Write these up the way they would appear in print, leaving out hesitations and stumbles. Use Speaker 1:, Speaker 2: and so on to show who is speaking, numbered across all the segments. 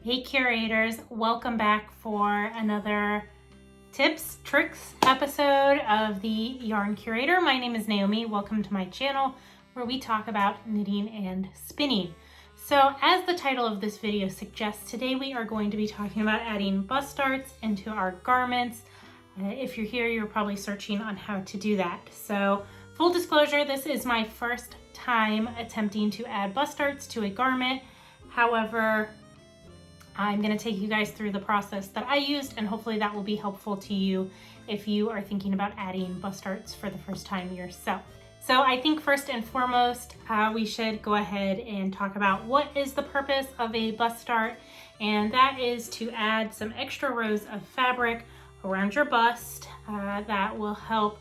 Speaker 1: Hey Curators, welcome back for another tips, tricks episode of the Yarn Curator. My name is Naomi. Welcome to my channel where we talk about knitting and spinning. So as the title of this video suggests, today we are going to be talking about adding bust darts into our garments. If you're here, you're probably searching on how to do that. So full disclosure, this is my first time attempting to add bust darts to a garment. However, I'm going to take you guys through the process that I used, and hopefully that will be helpful to you if you are thinking about adding bust darts for the first time yourself. So I think first and foremost, we should go ahead and talk about what is the purpose of a bust dart, and that is to add some extra rows of fabric around your bust that will help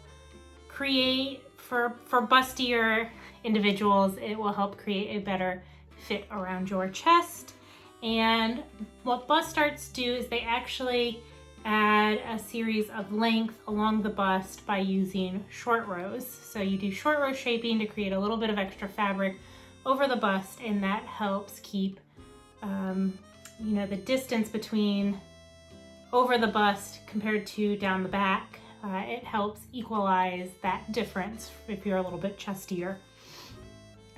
Speaker 1: create, for bustier individuals, it will help create a better fit around your chest. And what bust darts do is they actually add a series of length along the bust by using short rows. So you do short row shaping to create a little bit of extra fabric over the bust, and that helps keep the distance between over the bust compared to down the back. It helps equalize that difference if you're a little bit chestier.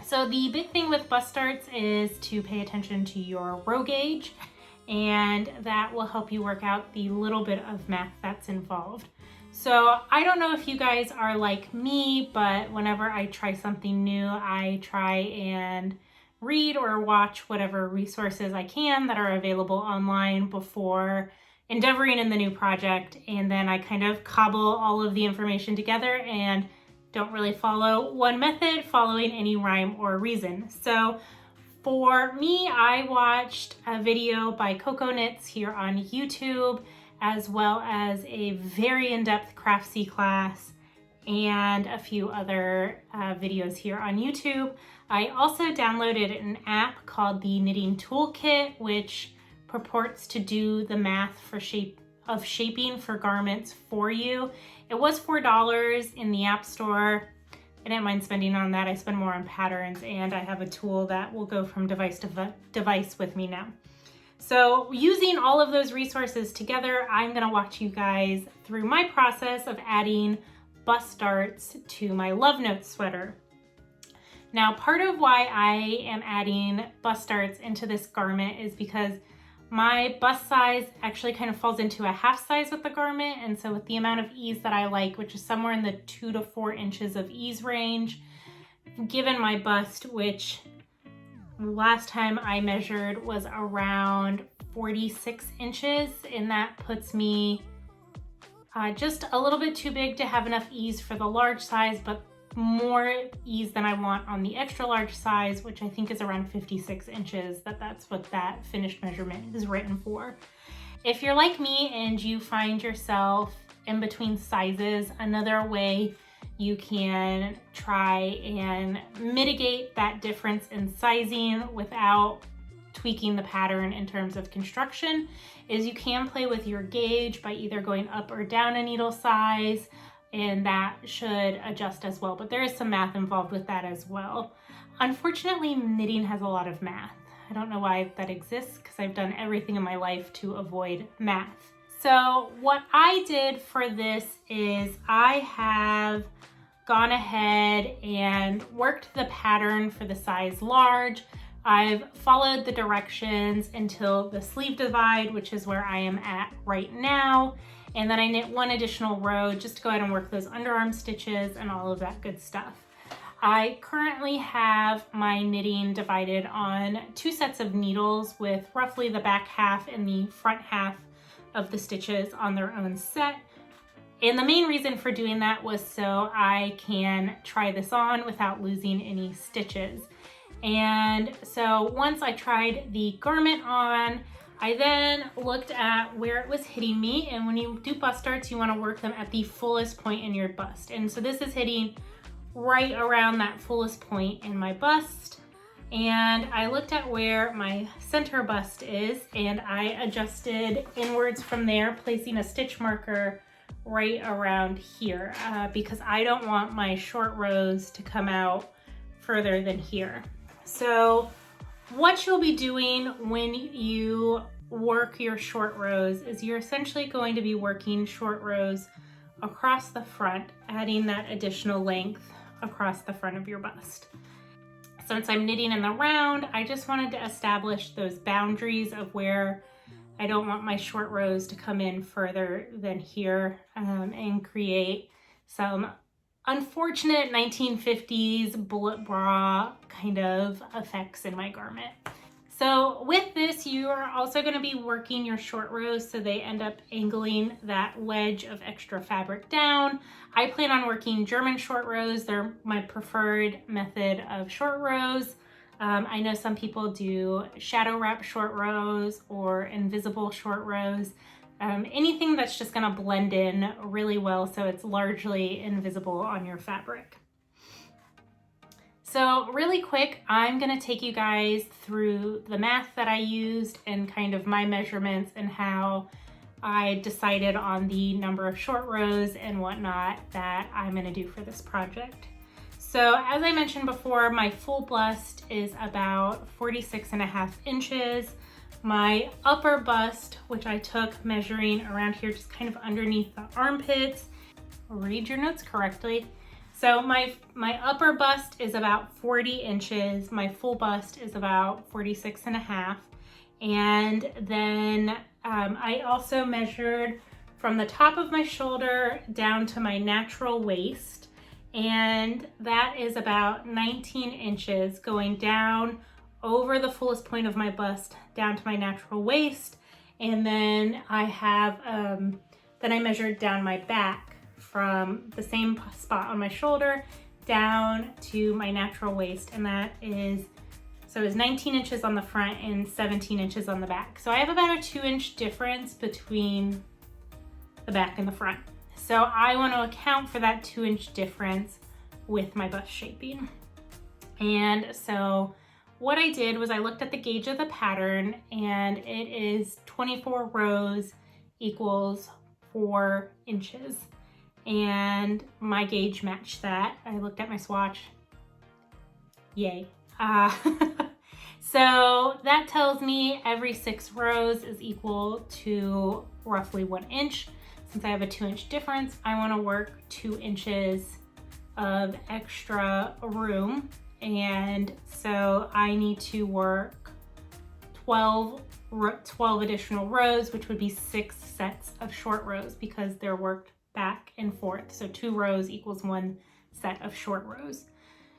Speaker 1: So the big thing with bust darts is to pay attention to your row gauge, and that will help you work out the little bit of math that's involved. So I don't know if you guys are like me, but whenever I try something new, I try and read or watch whatever resources I can that are available online before endeavoring in the new project, and then I kind of cobble all of the information together and don't really follow one method following any rhyme or reason. So for me, I watched a video by Coco Knits here on YouTube, as well as a very in-depth Craftsy class and a few other videos here on YouTube. I also downloaded an app called the Knitting Toolkit, which purports to do the math for shaping for garments for you. It was $4 in the App Store. I didn't mind spending on that. I spend more on patterns, and I have a tool that will go from device to device with me now. So using all of those resources together, I'm gonna walk you guys through my process of adding bust darts to my LoveNote sweater. Now, part of why I am adding bust darts into this garment is because my bust size actually kind of falls into a half size with the garment, and so with the amount of ease that I like, which is somewhere in the 2 to 4 inches of ease range, given my bust, which last time I measured was around 46 inches, and that puts me just a little bit too big to have enough ease for the large size, but more ease than I want on the extra large size, which I think is around 56 inches. That's what that finished measurement is written for. If you're like me and you find yourself in between sizes, another way you can try and mitigate that difference in sizing without tweaking the pattern in terms of construction is you can play with your gauge by either going up or down a needle size, and that should adjust as well. But there is some math involved with that as well. Unfortunately, knitting has a lot of math. I don't know why that exists, because I've done everything in my life to avoid math. So what I did for this is I have gone ahead and worked the pattern for the size large. I've followed the directions until the sleeve divide, which is where I am at right now. And then I knit one additional row just to go ahead and work those underarm stitches and all of that good stuff. I currently have my knitting divided on 2 sets of needles with roughly the back half and the front half of the stitches on their own set. And the main reason for doing that was so I can try this on without losing any stitches. And so once I tried the garment on, I then looked at where it was hitting me, and when you do bust darts, you want to work them at the fullest point in your bust. And so this is hitting right around that fullest point in my bust. And I looked at where my center bust is, and I adjusted inwards from there, placing a stitch marker right around here because I don't want my short rows to come out further than here. So what you'll be doing when you work your short rows is you're essentially going to be working short rows across the front, adding that additional length across the front of your bust. Since I'm knitting in the round, I just wanted to establish those boundaries of where I don't want my short rows to come in further than here and create some unfortunate 1950s bullet bra kind of effects in my garment. So with this, you are also going to be working your short rows so they end up angling that wedge of extra fabric down. I plan on working German short rows. They're my preferred method of short rows. I know some people do shadow wrap short rows or invisible short rows. Anything that's just going to blend in really well so it's largely invisible on your fabric. So really quick, I'm going to take you guys through the math that I used and kind of my measurements and how I decided on the number of short rows and whatnot that I'm going to do for this project. So as I mentioned before, my full bust is about 46.5 inches. My upper bust, which I took measuring around here, just kind of underneath the armpits, read your notes correctly. So my upper bust is about 40 inches. My full bust is about 46.5. And then I also measured from the top of my shoulder down to my natural waist. And that is about 19 inches going down over the fullest point of my bust down to my natural waist. And then I have, then I measured down my back from the same spot on my shoulder down to my natural waist, and that is, so it's 19 inches on the front and 17 inches on the back. So I have about a 2-inch difference between the back and the front. So I want to account for that 2-inch difference with my bust shaping. And so what I did was I looked at the gauge of the pattern, and it is 24 rows equals 4 inches. And my gauge matched that. I looked at my swatch. Yay. So that tells me every 6 rows is equal to roughly 1 inch. Since I have a 2-inch difference, I want to work 2 inches of extra room. And so I need to work 12 additional rows, which would be 6 sets of short rows because they're worked back and forth. So 2 rows equals 1 set of short rows.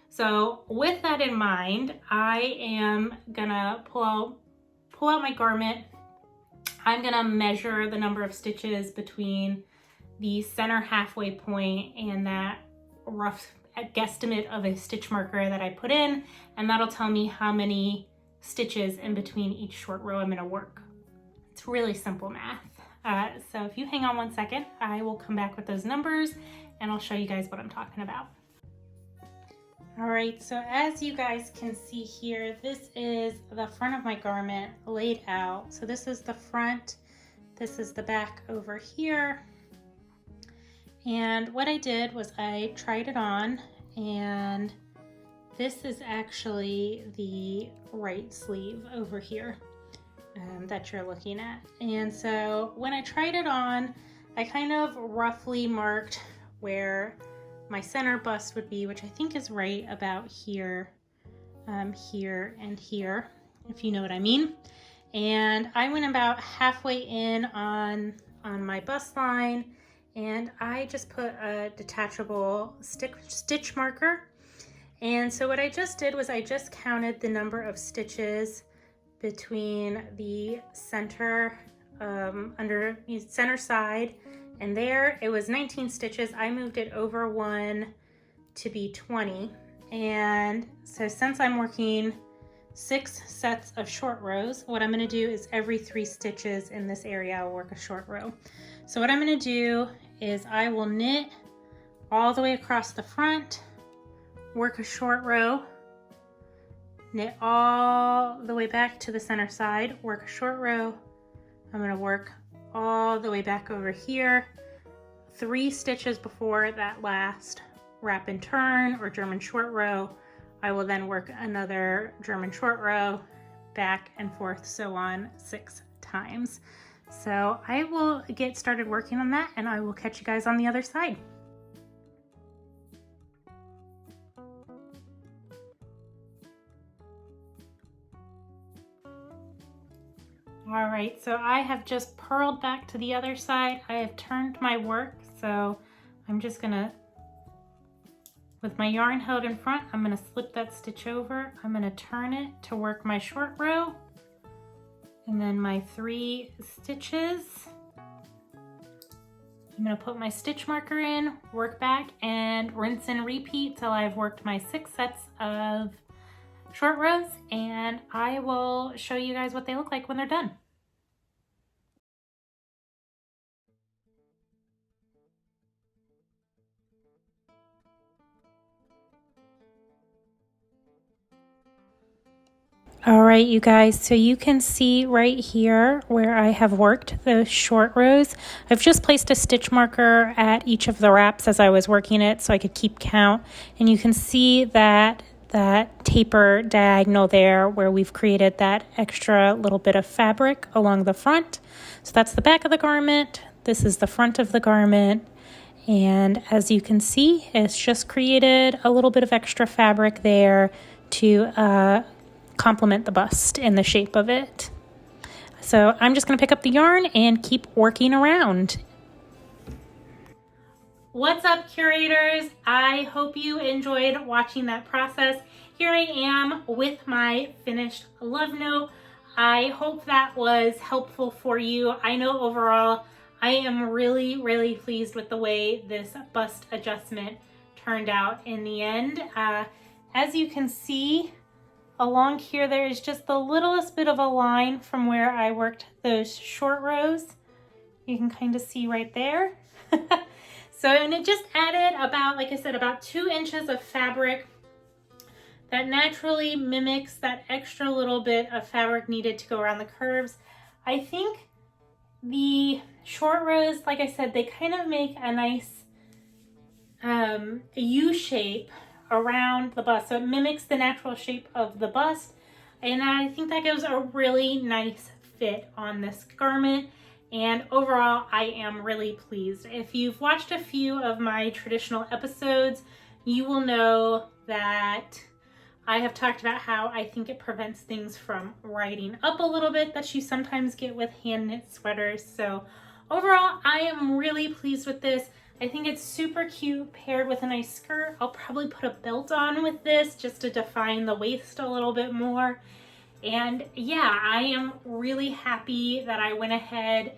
Speaker 1: So with that in mind, I am gonna pull out my garment. I'm gonna measure the number of stitches between the center halfway point and that rough guesstimate of a stitch marker that I put in, and that'll tell me how many stitches in between each short row I'm gonna work. It's really simple math. So if you hang on 1 second, I will come back with those numbers and I'll show you guys what I'm talking about. All right, so as you guys can see here, this is the front of my garment laid out. So this is the front, this is the back over here. And what I did was I tried it on, and this is actually the right sleeve over here that you're looking at. And so when I tried it on, I kind of roughly marked where my center bust would be, which I think is right about here, here and here, if you know what I mean. And I went about halfway in on my bust line, and I just put a detachable stitch marker. And so what I just did was I just counted the number of stitches between the center, under the center side, and there it was 19 stitches. I moved it over 1 to be 20. And so since I'm working 6 sets of short rows, what I'm going to do is every 3 stitches in this area I'll work a short row. So what I'm going to do is I will knit all the way across the front, work a short row, knit all the way back to the center side, work a short row. I'm going to work all the way back over here, 3 stitches before that last wrap and turn or German short row. I will then work another German short row, back and forth, so on 6 times. So I will get started working on that, and I will catch you guys on the other side. All right, so I have just purled back to the other side. I have turned my work, so I'm just gonna, with my yarn held in front, I'm gonna slip that stitch over. I'm gonna turn it to work my short row, and then my 3 stitches. I'm gonna put my stitch marker in, work back, and rinse and repeat till I've worked my 6 sets of short rows, and I will show you guys what they look like when they're done. All right, you guys, so you can see right here where I have worked the short rows. I've just placed a stitch marker at each of the wraps as I was working it so I could keep count, and you can see that taper diagonal there where we've created that extra little bit of fabric along the front. So that's the back of the garment. This is the front of the garment. And as you can see, it's just created a little bit of extra fabric there to complement the bust and the shape of it. So I'm just going to pick up the yarn and keep working around. What's up, curators? I hope you enjoyed watching that process. Here I am with my finished love note. I hope that was helpful for you. I know overall I am really pleased with the way this bust adjustment turned out in the end. As you can see, along here there is just the littlest bit of a line from where I worked those short rows. You can kind of see right there. So, and it just added about, like I said, about 2 inches of fabric that naturally mimics that extra little bit of fabric needed to go around the curves. I think the short rows, like I said, they kind of make a nice U shape around the bust. So it mimics the natural shape of the bust. And I think that gives a really nice fit on this garment. And overall, I am really pleased. If you've watched a few of my traditional episodes, you will know that I have talked about how I think it prevents things from riding up a little bit that you sometimes get with hand knit sweaters. So overall, I am really pleased with this. I think it's super cute paired with a nice skirt. I'll probably put a belt on with this just to define the waist a little bit more. And yeah, I am really happy that I went ahead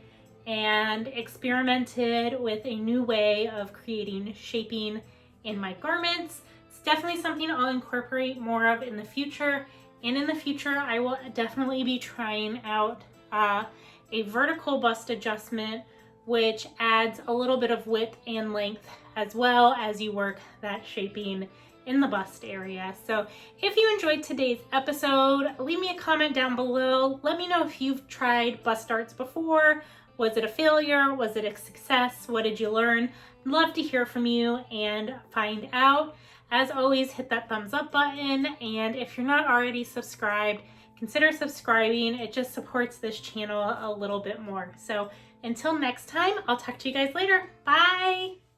Speaker 1: and experimented with a new way of creating shaping in my garments. It's definitely something I'll incorporate more of in the future. And in the future, I will definitely be trying out a vertical bust adjustment, which adds a little bit of width and length as well as you work that shaping in the bust area. So if you enjoyed today's episode, leave me a comment down below. Let me know if you've tried bust darts before. Was it a failure? Was it a success? What did you learn? I'd love to hear from you and find out. As always, hit that thumbs up button. And if you're not already subscribed, consider subscribing. It just supports this channel a little bit more. So until next time, I'll talk to you guys later. Bye.